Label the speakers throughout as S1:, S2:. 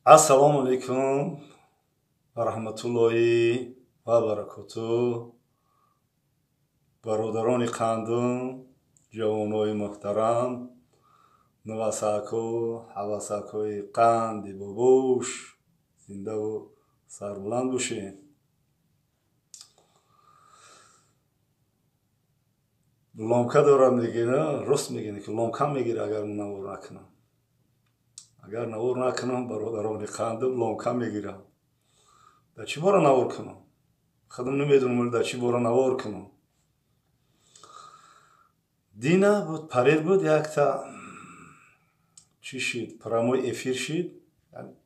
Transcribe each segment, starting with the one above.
S1: Assalomu alaykum va rahmatullohi va barakatuh. Barodaroni qandum, javonoyi muhtaram, navasaku, havasakoyi qandi bobush, zinda va sarbuland boshin. Lomka doram megine, rost megine ki lomka megire agar navor nakanam. Agar navor nakanam, barodaroni qandum lomka megire. در چی بارا نوار کنم؟ خودم نمیدونم ولی در چی بارا نوار کنم. دینا بود پریر بود یک تا چی شید پراموی افیر شید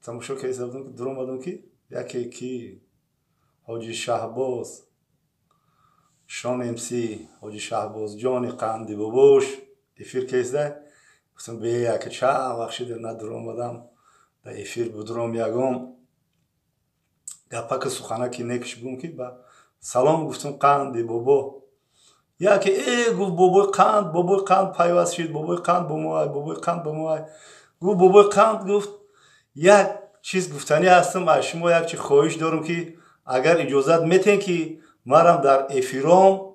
S1: تماشا که ایزادم که درام آدم کی یکی کی حاجی شهباز شان امسی حاجی شهباز جانی قندی بابوش افیر که ایزده گفتم به یک چه وقت شده نه درام آدم در افیر بود درام یکم گپک سخنکی نکش بگم که با سلام گفتم قندی بابا یا که گفت بابای قند پیوست شد بابای قند بابای قند گفت بابای قند گفت یک چیز گفتنی هستم از شما یک چیز خواهش دارم که اگر اجازت میتین که مرم در افیرام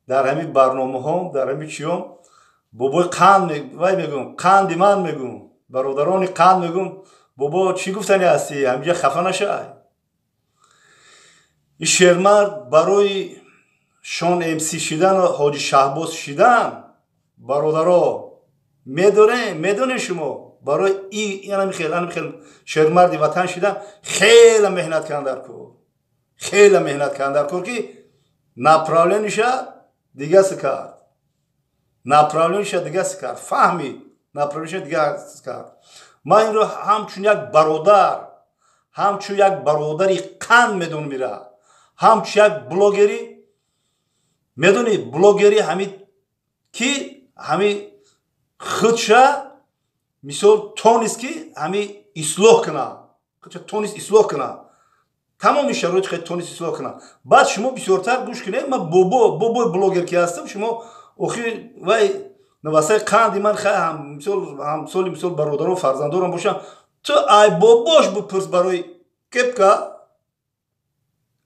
S1: در همین برنامه هم در همین چیام بابای قند میگم قندی من میگم برادران قند میگم بابا چی گفتنی هستی همینجا خفه نشه. این شیرمرد برای شان امسی شدن و حاجی شهباز شدن برادرها میدونه شما برای این خیلی شیرمردی وطن شدن خیلی مهنت کردن کار که نپراولنش دیگه سکرد فهمید نپراولنش دیگه سکرد. ما این رو همچون یک برادری قند میدون میره همچون یک بلوگری میدونی بلوگری همین کی همین خودشه مثال تونیست کی همین اصلاح کنه تمام شرایط خیلی تونیست اصلاح کنه. بعد شما بسیارتر گوش کنید من بابا بلوگر کی هستم شما اخی وای نواسای قندی من خیلی مثال برادر و فرزندارم باشم تو ای باباش بپرس برای کپکا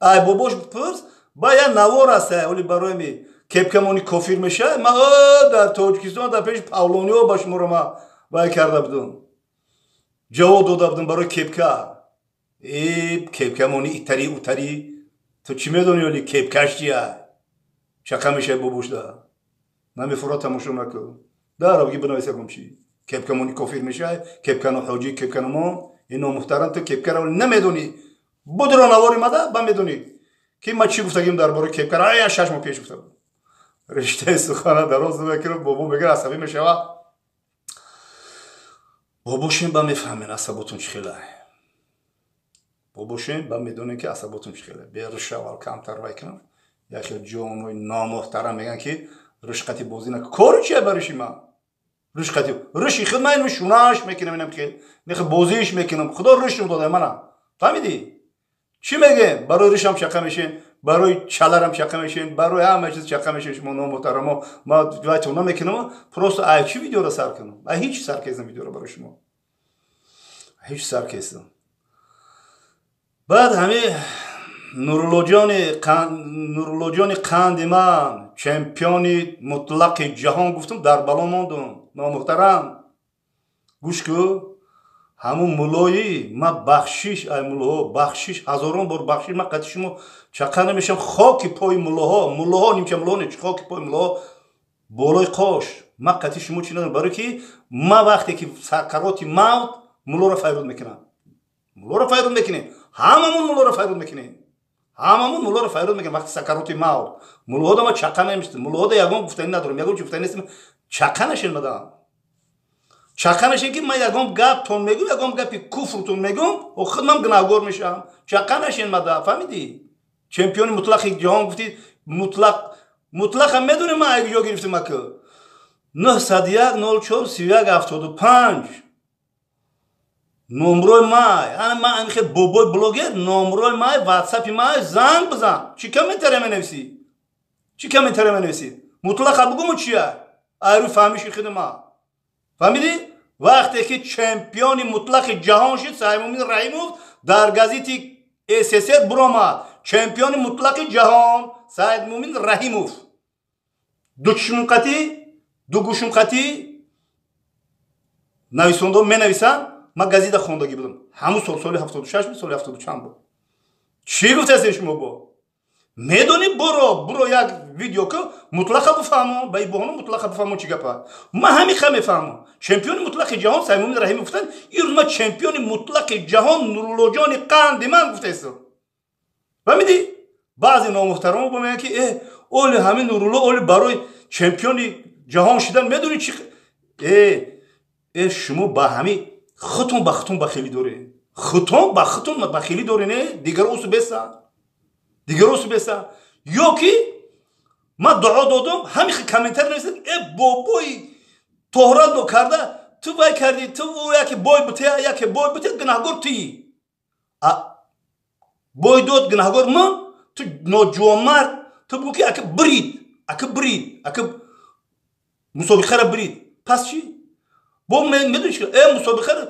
S1: ای باباش بپرس با یا نوار هسته ولی برای می کپکمونی کافیر میشه ما در تاجیکستان در پیش پاولونیو باش مرا وای کرده بودم جواب داده بودم برای کپکا کپکمونی ایتری تو چی میدونی ولی کپکش چیه چقدر میشه بابوش ده نمیفرات تماشا نکن در بگی بنویسه کم چی کپکمونی کافیر میشه کپکنو حاجی کپکنو اینو محترم تو کپکرا نمیدونی بدر نواری ماده با میدونی که ما چی گفتگیم درباره کپکر یا 6 ماه پیش گفتم رشته سخنه دراز میکنم بابا میگه عصبی میشه بابوشین با میفهمین عصباتون چخیله بابوشین با میدونین که عصباتون چخیله بیا رشوال کمتر وایکنم یا که جونوی نامحترم میگن که رشقتی بازی نکن کار چیه برشی من رشی خود من شوناش میکنم اینم که نخ بازیش میکنم خدا رشم داده منم فهمیدی چی میگه برای ریشم شقه میشین برای چلرم شقه میشین برای همه چیز شقه میشین شما نامحترما ما وایتون نمیکنم پروست ای چی ویدیو رو سر کنم هیچ سر کیسم ویدیو رو برای شما هیچ سر کیسم. بعد همه نورولوجان قند من چمپیونی مطلق جهان گفتم در بالا ماندم نامحترم گوش کو همون ملایی ما بخشش هزاران بار بخشش من قطعی شما چقدر نمیشم خاک پای ملاها نیم که ملاها نه خاک پای ملاها بالای قاش من قطعی شما چی ندارم برای که ما وقتی که سکرات موت ملا را فیرود میکنم هممون ملا را فیرود میکنم وقتی سکرات موت ملاها دا ما چقدر نمیشتم ملاها دا یگان گفتنی ندارم یگان گفتنی نیستم چقدر نشین مدام چقدرشین که من یکم گپ تون میگم یکم گپی کفر تون میگم و خودم گناهگار میشم چقدرشین مدا فهمیدی چمپیون مطلق جهان گفتی مطلق هم میدونی من اگه جا گرفتم که 901 04 31 75 نمره مای من خیلی بابای بلوگر نمره مای واتساپی مای زنگ بزن چی کامنتر منویسی مطلق بگم چیه ایرو فهمیشی خود ما فهمیدی вақте ки чемпиони мутлақи ҷаҳон шуд Саидмуъмин Раҳимов дар газети СССР буромад. чемпиони мутлақи ҷаҳон Саидмуъмин Раҳимов дугӯшумқатӣ нависонда менависанд. ман газета хондагӣ будам ҳамун соли 76 соли 74 буд. чӣ гуфтаистед шумо? бо медонӣ буро як видео ки мутлақа бифаҳмон ба ин боҳона мутлақа бифаҳмон чӣ гапа. ман ҳамин ха мефаҳмам. чемпиони мутлақи ҷаҳон Саидмуъмин Раҳимов гуфтанд. ин рӯз ман чемпиони мутлақи ҷаҳон Нуруллоҷони қанди ман гуфтаистед. фаҳмидӣ? баъзе номуҳтарамо ба мегӯянд ки оли ҳамин Нурулло оли барои чемпиони ҷаҳон шудан медонӣ чӣ шумо ба ҳамин хутун ба хутун бахилӣ доред. хутун ба хутун бахилӣ доред. дигар осубеса ё ки ман дуо додам ҳамин комментар нависад бобои тоҳрат карда ту вай кардӣ ту яке бой бутӣ яке бой бутӣ гунаҳгор туи бой дод гунаҳгор ман ту ноҷуонмард ту бугӯ ки ака брид ака мусобиқара брид. пас чӣ бо медонӣ чӣ мусобиқара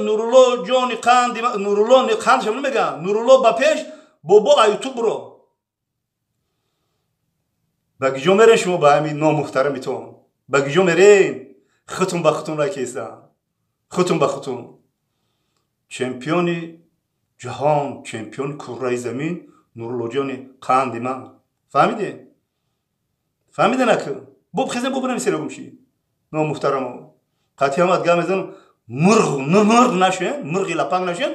S1: Нурулло ҷони қанди Нурулло қандшам намегӯям. Нурулло ба пеш бобо аютуб буро. ба гиҷо мерен шумо ба ҳамин номуҳтарамитон ба гиҷо мерен. хутун ба хутун ракесан хутун ба хутун чемпиони ҷаҳон чемпиони курраи замин Нуруллоҷони қанди ман. фаҳмиден ака бо хезен бо бинависерагум чӣ номуҳтарамо қатъиямат гап мезанам мурғ нашуен мурғи лапанг нашуен.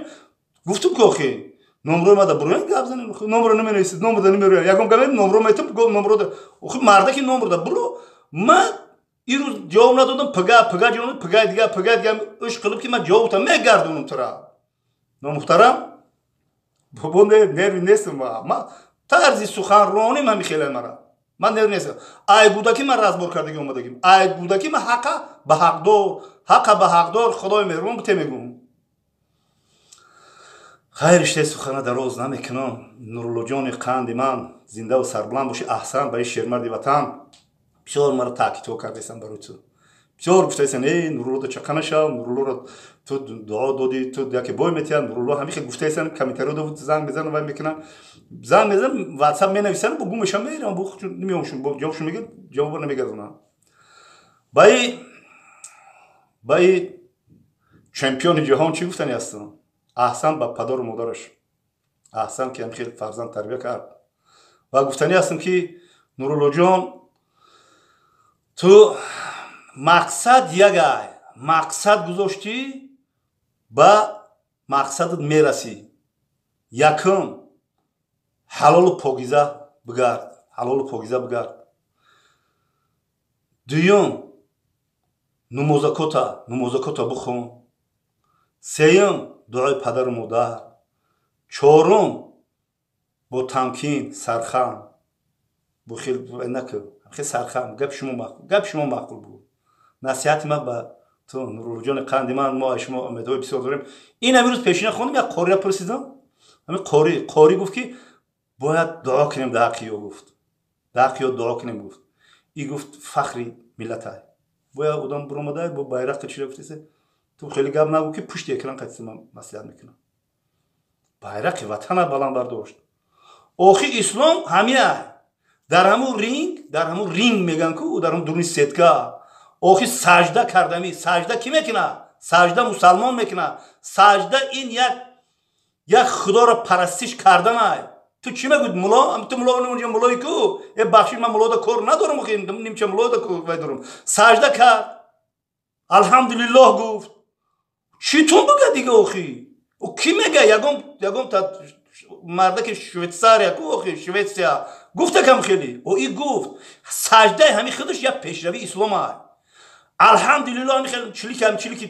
S1: гуфтум ки охи номрои мада буроен гап занем. номро наменависед номрода намероям. ягон гап номро метам номрода охи марда ки номрода буро. ман ин рӯз ҷавоб надодам. пага ҷавоб пага дига уш қилиб ки ман ҷавобта мегардонам тура. номуҳтарам бобо нерви нестам. ман тарзи суханроним ҳами хеле мара ман нерви нестам. ай будаки ман разбор кардагӣ омадагим. ай будаки ман ҳаққа ба ҳақдор худои меҳрубон бите мегӯм. хайр иштаи сухана дароз намекунам. Нуруллоҷони қанди ман зиндаву сарбуланд бошӣ. аҳсан ба ин шермарди ватан бисёр мара таъкидҳо кардастам барои ту. бисёр гуфтаистан Нуруллода чақа нашав. Нуруллоро ту дуо додӣ ту яке бой метиҳад. Нурулло ҳамихе гуфтаистан комментариҳо дод занг мезанам вай мекунам. занг мезанам ватсап менависанд бо гумешам мерам бо намеомшун бо ҷавобшон мегӯяд ҷавоба намегардонам. ба ин чемпиони ҷаҳон чӣ гуфтани ҳастам? аҳсан ба падару модараш. аҳсан ки ҳамихел фарзанд тарбия кард. ва гуфтани ҳастам ки Нуруллоҷон ту мақсад ягай мақсад гузоштӣ ба мақсадат мерасӣ. якум ҳалолу покиза бигард. дуюм намозакота бихун. сеюм дуои падару модар. чорум бо тамкин сархам бо хел сархам гап шумо маъқул буд. насиҳати ман ба ту Нуруллоҷони қанди ман мо шумо умедҳои бисёр дорем. ин ҳамин рӯз пешина хонам як қория пурсидам. ҳамин қори гуфт ки бояд дуо кунем дар ҳаққи ё гуфт. дар ҳаққи ё дуо кунем гуфт. ин гуфт фахри миллатай. бояд одам биромадай бо байрақ кашида гуфтасе ту хеле гап нагӯ ки пушти экран қайтиса ман маслиҳат мекунам. байрақи ватана баланд бардошт. охи ислом ҳамия дар ҳамун ринг мегӯянд ку дар ҳамун дуруни сетка охи сажда кардами. сажда кӣ мекунад? сажда мусалмон мекунад. сажда ин як худоро парастиш карданай. ту чӣ мегӯед муло? ту муло намонҷа мулои ку бахшиш ман мулода кор надорам охи нимча мулода вай дорам. сажда кард. алҳамдулиллоҳ гуфт. чӣ тун бигӯяд дига охи? ки мега ягон мардаки Швейтсария ку охи Шветсия гуфта кам хеле и гуфт саждаи ҳамин худаш як пешрави исломай. алҳамдулиллоҳ ҳамин хеле чилики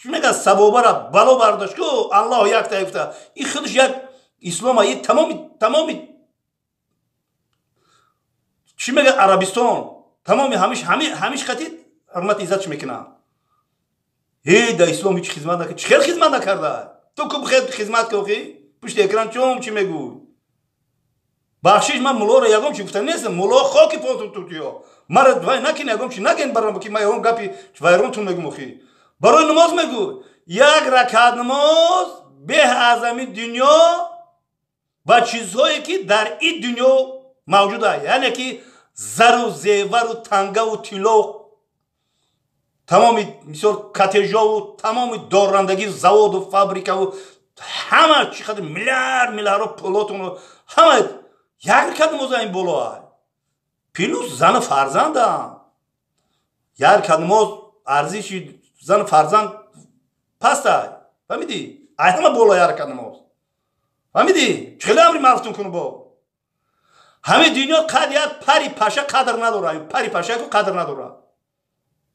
S1: чӣ мегӯяд сабобара бало бардошт ку аллоҳ якта гуфта. ин худаш як ислома. ин тамоми чӣ мегӯяд Арабистон тамоми ҳамиш қати ҳурмати иззатш мекунад. да ислом ҳеч хизмат накард. чӣ хел хизмат накарда? ту ку хизмат ки охи пушти экран чум чӣ мегӯй? бахшиш ман муллоро ягом чи гуфта нестам мулло хоки понтун туртиё мара вай накин ягом чи наген барам ки ма ягом гапи вайронтун мегум охи барои намоз мегу як ракат намоз беҳ аз ами дунё ва чизҳое ки дар ин дунё мавҷуданд яъне ки зару зевару тангаву тилло тамоми мисол катежову тамоми дорандагӣ заводу фабрикаву ҳама чӣ қадар миллиардро пулотуну ҳама як ракат намоз ин болоа плюс зану фарзандам як ракат намоз арзиши зану фарзанд пастай фаҳмидӣ ай ҳама боло як ракат намоз фаҳмидӣ хеле амри мафтун куну бо ҳамин дунё қад як пари паша қадр надора пари пашаку қадр надора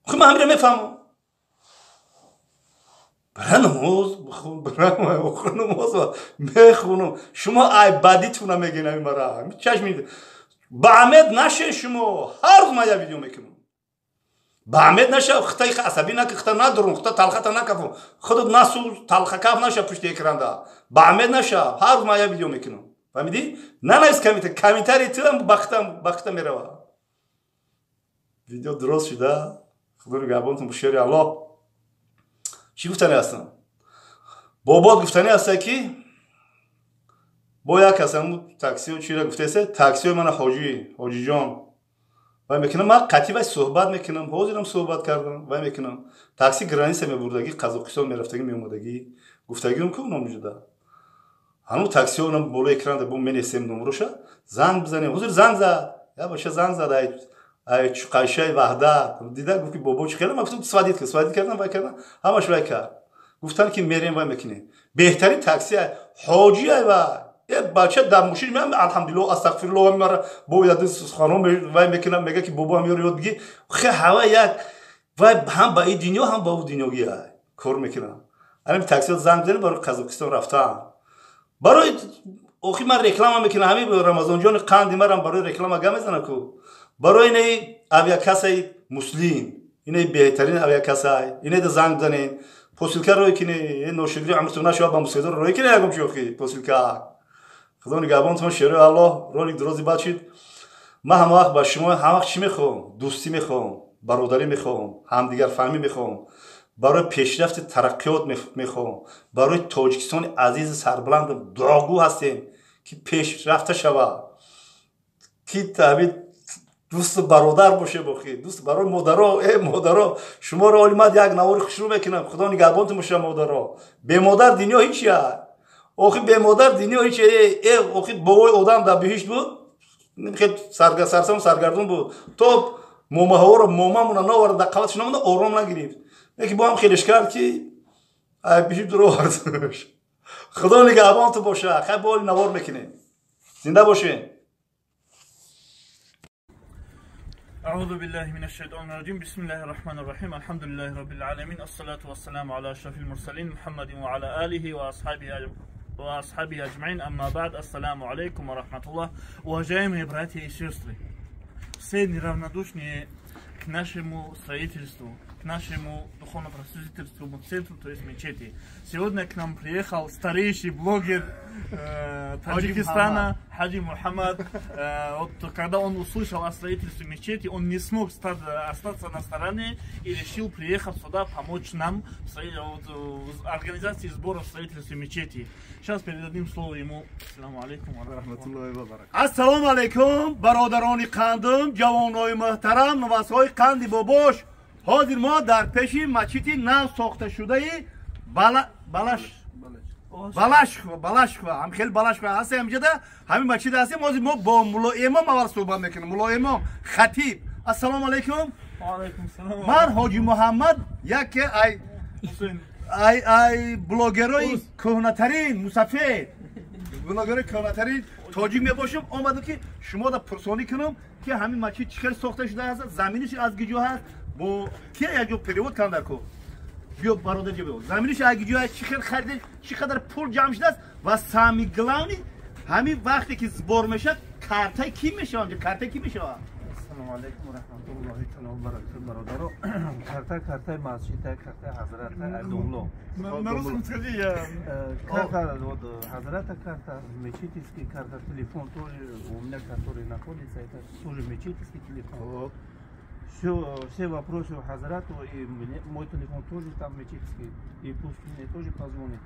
S1: خب من همین میفهمم برای نماز برای نماز میخونم شما ای بدیتون میگین همین مرا چشم میده با عمد نشه شما هر روز من یه ویدیو میکنم با عمد نشه خطای عصبی نکه خطا ندارم خطا تلختا نکفم خودت نسو تلخ کف نشه پشت اکران دا با عمد نشه هر روز من یه ویدیو میکنم فهمیدی نه نیست کمیتری تیرم بخته میره ویدیو درست شده خدا نگهبانتون با شعر الله چی گفتنی هستن بابات گفتنی هسته که با یک هستم تاکسی و چی را گفته هسته تاکسی من حاجی جان وای میکنم من قطعی وای صحبت میکنم حاضرم صحبت کردم وای میکنم تاکسی گرانی سه میبردگی قزاقستان میرفتگی میومدگی گفتگی اون که اونم جدا همون تاکسی اونم بالا اکران ده بوم منیسیم نمروشه زنگ بزنیم حضور زنگ زد یا باشه زنگ زد ای قایشه وحدت دیدن گفت که بابا چه خیلی مفتون سوادید کردن وای کردن همش وای کرد گفتن که میریم وای میکنیم بهترین تاکسی حاجی وای یه بچه در ماشین میام الحمدلله استغفرالله میاره بابا یاد خانم وای میکنم میگه که بابا میاره یاد بگی خیلی هوا یک وای هم با این دنیا هم با اون دنیایی کار میکنم الان تاکسی زنگ زدن برای قزاقستان رفتم برای اوخی من رکلام میکنم همین رمضان جان قندی مرام برای رکلام گام میزنه کو برای اینه авиакасаи муслим اینه بهترین авиакасаи اینه да занг занен посилка рой кине ношидри амртуна шо ба мусайдо рой кине ягом шохи посилка худо нигабонтон шеро алло ролик дрози бачид ма ҳама вақт ба шумо ҳама вақт чӣ мехоҳам дӯстӣ мехоҳам бародарӣ мехоҳам ҳамдигарфаҳмӣ мехоҳам барои пешрафти тараққиёт мехоҳам барои тоҷикистони азизи сарбуландам дуогӯ ҳастем ки пешрафта шавад ки табид دوست برادر باشه بخیر دوست برای مادرها مادرها شما رو اومد یک نوار خوشرو میکنم خدا نگهبانتون باشه مادرها به مادر دنیا هیچیه آخه به مادر دنیا هیچیه آخه بابای آدم در بهشت بود خیلی سرگردون بود تو مومه رو موممون نوارد در قوت شما آرام نگرفت یکی با هم خیلیش کرد که بهشت درو وردش خدا نگهبانتون باشه خیلی با نوار میکنه زنده باشه
S2: أعوذ بالله من الشيطان الرجيم بسم الله الرحمن الرحيم الحمد لله رب العالمين الصلاة والسلام على أشرف المرسلين محمد وعلى آله وأصحابه أجمعين أما بعد السلام عليكم ورحمة الله уважаемые братья и сестры все неравнодушные к нашему строительству к нашему духовно-просветительскому центру, то есть мечети. Сегодня к нам приехал старейший блогер Таджикистана Хаджи Мухаммад. Вот, когда он услышал о строительстве мечети, он не смог остаться на стороне и решил приехать сюда помочь нам в организации сбора строительства мечети. Сейчас передадим слово ему. Ассаламу алейкум ва рахматуллахи ва баракатуху.
S3: Ассаламу алейкум, бародарони қандим, ҷавонои муҳтарам, навасҳои қанди бобош. ҳозир мо дар пеши мачити нав сохта шудаи балашхва ҳам хел балашхва ҳастем ҳамҷада ҳамин мачит ҳастем. ҳозир мо бо мулло имом аввал суҳбат мекунем. мулло имом хатиб. ассалому алейкум. ман ҳоҷи муҳаммад яке ай блогерои кӯҳнатарин мусафед блогерои кӯҳнатарин тоҷик мебошам. омаду ки шумо да пурсонӣ кунам ки ҳамин мачит чӣ хел сохта шуда ҳаст, заминиш аз гиҷо ҳаст. бо ки якҷо перевод канда ко биё бародар ҷо биё заминиш аз гиҷо ҳаст, чӣ хел харидеш, чӣ қадар пул ҷамъ шудааст ва сами главни ҳамин вақте ки збор мешавад картаи ки мешавад, картаи ки мешавад.
S4: Assalomu alaykum va rahmatullohi taolo barakatuh barodaro. Karta masjid, karta hazrat Adullo. Карта вот Хазрата карта мечетийский карта телефон тоже у меня, который находится, это тоже мечетийский телефон. Все вопросы у Хазрату и мой телефон тоже там мечетийский. И пусть мне тоже позвонит.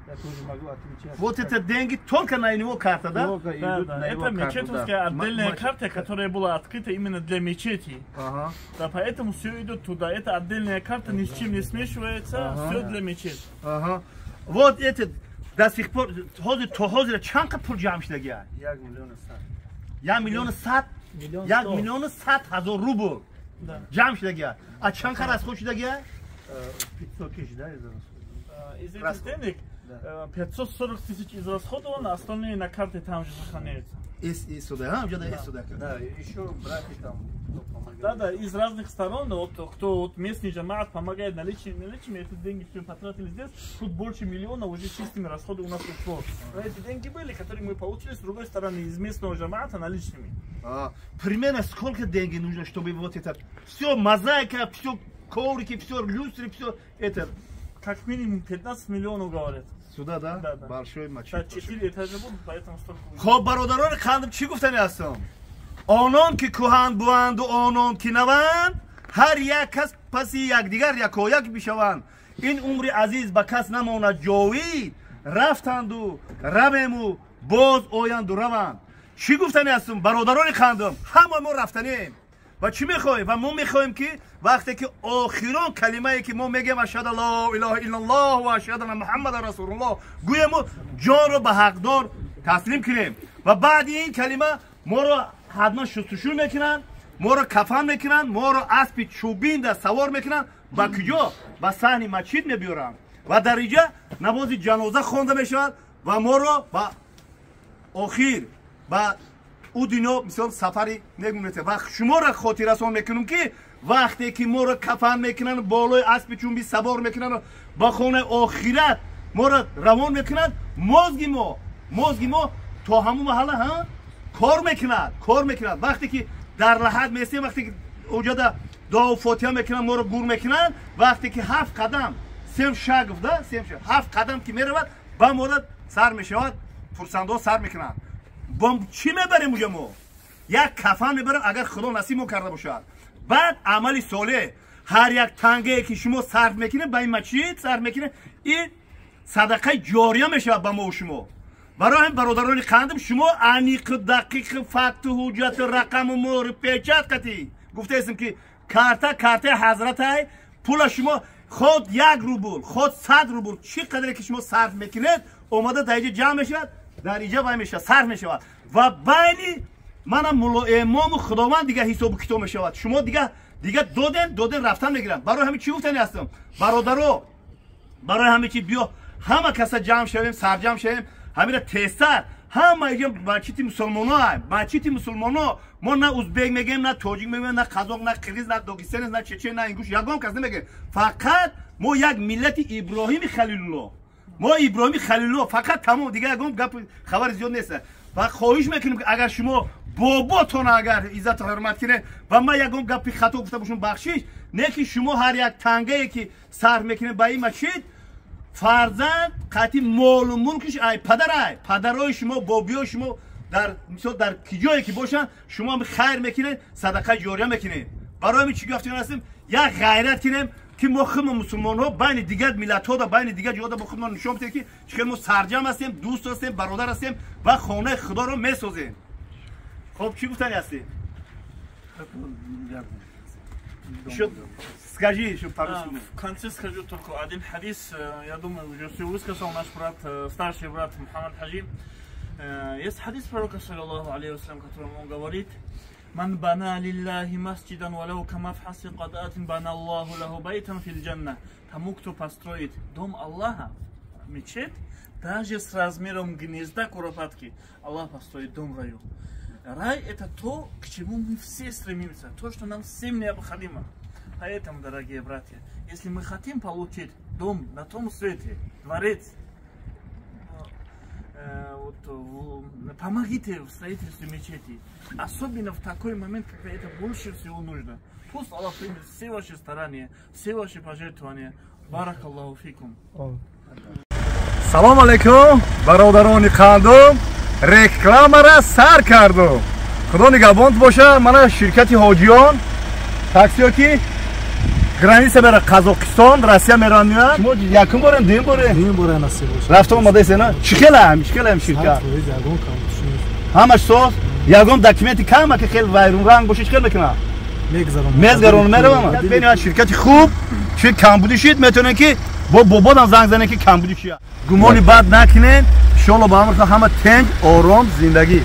S4: Я тоже могу отвечать.
S3: Вот это деньги только на его карта, да?
S4: Только идут на его
S2: Это
S4: карту,
S2: мечетовская
S4: да.
S2: отдельная карта, которая была открыта именно для мечети.
S3: Ага.
S2: Да, поэтому все идет туда. Это отдельная карта, ни с чем не смешивается, все для мечети.
S3: Ага. Вот это до сих пор хозир чанка пул ҷамъ шудагия?
S4: 1 миллион 100.
S3: 1 миллион 100 1 миллион 100 ҳазор рубл ҷамъ шудагия. А чанка расход шудагия?
S4: 500 тысяч, да, из
S2: Из этих денег 540 тысяч израсходовано, остальные на карте там же сохраняются.
S3: Из сюда, из сюда.
S4: Да, еще братья там помогают.
S2: Да, из разных сторон, вот кто вот местный джамаат помогает наличными, эти деньги все потратили здесь, тут больше миллиона уже чистыми расходами у нас ушло. Но эти деньги были, которые мы получили с другой стороны из местного джамаата наличными.
S3: Примерно сколько денег нужно, чтобы вот это все мозаика, все коврики, все люстры, все это.
S2: Как минимум 15 миллионов говорят.
S3: Сюда, да?
S2: Да, да.
S3: Большой мачет.
S2: Да, 4 этажа будут, поэтому столько будет.
S3: خب برادران خندم چی گفتنی هستم؟ آنان که کهن بوند و آنان که نوند هر یک کس پس یکدیگر یکایک بشوند این عمر عزیز به کس نماند جاوید رفتند و رویم و باز آیند و روند چی گفتنی هستم؟ برادران خندم همه ما رفتنیم و چی میخوایم؟ و ما میخوایم که وقتی که آخران کلمه ای که ما میگیم اشهد لا اله الا الله و اشهد ان محمد رسول الله گویم جان رو به حقدار تسلیم کنیم و بعد این کلمه ما رو حتما شستشو میکنن ما رو کفن میکنن ما رو اسب چوبین در سوار میکنن با کجا با صحن مسجد میبرن و در اینجا نماز جنازه خوانده میشود و ما رو با آخر با او دنیا مثال سفری نگونده و شما را خاطر رسان میکنم که وقتی که ما را کفن میکنن بالای اسب چوبی سوار میکنن با خانه آخرت ما را روان میکنن مازگی ما تا همون محله ها کار میکنن وقتی که در لحد میستیم وقتی که اونجا دعا و فاتحه میکنن ما را گور میکنن وقتی که 7 قدم سیم شگفت ده 7 قدم که میرود با ما را سر میشود فرسنده سر میکنن با چی میبریم اونجا ما یک کفن میبریم اگر خدا نصیب کرده باشد بعد عمل صالح هر یک تنگه که شما صرف میکنه با این مسجد صرف میکنه این صدقه جاریه میشه با ما و شما برای هم برادران خندم شما انیق دقیق فقط حجت رقم مور پیچت کتی گفته هستم که کارت حضرت های پول شما خود 1 روبل خود 100 روبل چی قدری که شما صرف میکنید اومده در اینجا جمع میشود در اینجا باید میشه صرف میشود و بین منم مولا امام خداوند دیگه حساب کتاب میشود شما دیگه دودن رفتن میگیرن برای همین چی گفتنی هستم برادرو برای همین چی بیا همه کسا جمع شویم سرجم شویم همین تستر همه اینجا بچیتی مسلمانا ما نه ازبک میگیم نه تاجیک میگیم نه قزاق نه قرغیز نه داگستان نه چچن نه انگوش یگام کس نمیگه فقط ما یک ملت ابراهیم خلیل الله فقط تمام دیگه یگام گپ خبر زیاد نیست و خواهش میکنیم که اگر شما باباتون اگر عزت و حرمت کنه و ما یگام گپی خطا گفته باشم بخشش نه که شما هر یک تنگه که صرف میکنه با این مسجد فرزند قطعی مال و ملکش پدرای شما بابیای شما در مثلا در کجایی که باشن شما هم خیر میکنه صدقه جاریه میکنه برای همین چی گفتیم هستیم یک غیرت کنیم که ما خود مسلمان ها بین دیگر ملت ها بین دیگر جهات با خودمان نشون بدیم که چقدر ما سرجم هستیم دوست هستیم برادر هستیم و خانه خدا رو میسازیم خب چی گفتنی هستی شد скажи еще по-русски.
S2: В конце скажу только один хадис, я думаю, уже все высказал наш брат, старший брат Мухаммад Хаджи. Есть хадис пророка, саллаллаху алейхи вассалям, которым он говорит: «Ман бана лиллахи масджидан валау камафхаси кадатин бана Аллаху лаху байтан фил джанна». Тому, кто построит дом Аллаха, мечеть, даже с размером гнезда куропатки, Аллах построит дом в раю. Рай – это то, к чему мы все стремимся, то, что нам всем необходимо. Поэтому, дорогие братья, если мы хотим получить дом на том свете, дворец, помогите в строительстве мечети. Особенно в такой момент, когда это больше всего нужно. Пусть Аллах примет все ваши старания, все ваши пожертвования. Барак Аллаху фикум.
S3: салом алейкум бародарони қандум, рекламара сар кардум. худо нигаҳбонт боша. мана ширкати ҳоҷиён таксиё ки граница мера Қазоқистон, Россия мерояд. шумо якум борем, дуюм борем насиб боша. рафта омадаест на? чӣ хелам ширкат? ҳамаш соз, ягон документи кама ки хел вайрунранг боша чӣ хел мекунам? мезгаронам меравам. бинед ширкати хуб, чӣ камбудӣ шид метавонем ки бо бободам занг занем ки камбудӣ шид. гумони бад накунед. иншоалло ба амр ҳама тинҷ, ором зиндагӣ.